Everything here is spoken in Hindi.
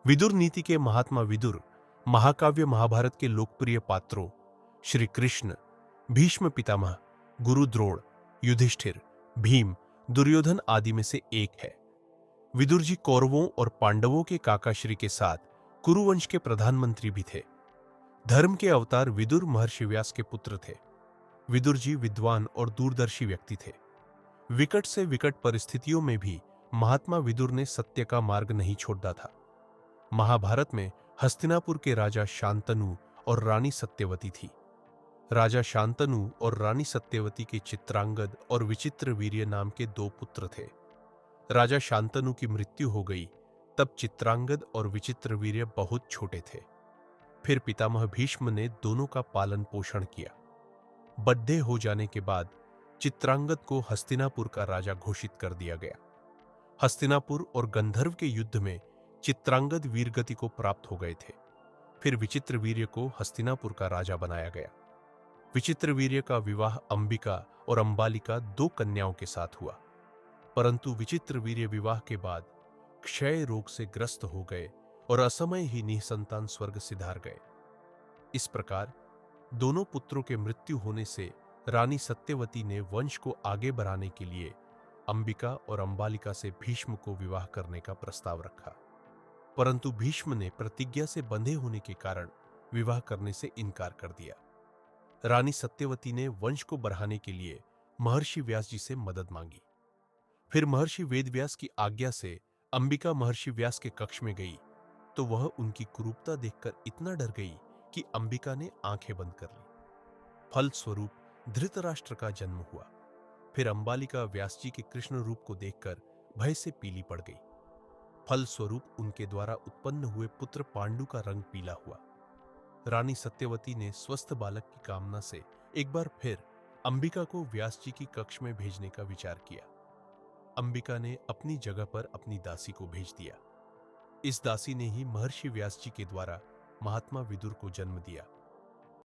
विदुर नीति के महात्मा विदुर महाकाव्य महाभारत के लोकप्रिय पात्रों श्री कृष्ण, भीष्म पितामह, गुरु द्रोण, युधिष्ठिर, भीम, दुर्योधन आदि में से एक है। विदुर जी कौरवों और पांडवों के काकाश्री के साथ कुरुवंश के प्रधानमंत्री भी थे। धर्म के अवतार विदुर महर्षि व्यास के पुत्र थे। विदुर जी विद्वान और दूरदर्शी व्यक्ति थे। विकट से विकट परिस्थितियों में भी महात्मा विदुर ने सत्य का मार्ग नहीं छोड़ा था। महाभारत में हस्तिनापुर के राजा शांतनु और रानी सत्यवती थी। राजा शांतनु और रानी सत्यवती के चित्रांगद और विचित्रवीर्य नाम के दो पुत्र थे। राजा शांतनु की मृत्यु हो गई तब चित्रांगद और विचित्रवीर्य बहुत छोटे थे। फिर पितामह भीष्म ने दोनों का पालन पोषण किया। बड्ढे हो जाने के बाद चित्रांगद को हस्तिनापुर का राजा घोषित कर दिया गया। हस्तिनापुर और गंधर्व के युद्ध में चित्रांगद वीरगति को प्राप्त हो गए थे। फिर विचित्रवीर्य को हस्तिनापुर का राजा बनाया गया। विचित्रवीर्य का विवाह अंबिका और अंबालिका दो कन्याओं के साथ हुआ, परंतु विचित्रवीर्य विवाह के बाद क्षय रोग से ग्रस्त हो गए और असमय ही निसंतान स्वर्ग सिधार गए। इस प्रकार दोनों पुत्रों के मृत्यु होने से रानी सत्यवती ने वंश को आगे बढ़ाने के लिए अंबिका और अंबालिका से भीष्म को विवाह करने का प्रस्ताव रखा, परंतु भीष्म ने प्रतिज्ञा से बंधे होने के कारण विवाह करने से इनकार कर दिया। रानी सत्यवती ने वंश को बढ़ाने के लिए महर्षि व्यास जी से मदद मांगी। फिर महर्षि वेदव्यास की आज्ञा से अंबिका महर्षि व्यास के कक्ष में गई तो वह उनकी कुरूपता देखकर इतना डर गई कि अंबिका ने आंखें बंद कर ली। फलस्वरूप धृतराष्ट्र का जन्म हुआ। फिर अंबालिका व्यास जी के कृष्ण रूप को देखकर भय से पीली पड़ गई। फलस्वरूप उनके द्वारा उत्पन्न हुए पुत्र पांडु का रंग पीला हुआ। रानी सत्यवती ने स्वस्थ बालक की कामना से एक बार फिर अंबिका को व्यास जी की कक्ष में भेजने का विचार किया। अंबिका ने अपनी जगह पर अपनी दासी को भेज दिया। इस दासी ने ही महर्षि व्यास जी के द्वारा महात्मा विदुर को जन्म दिया।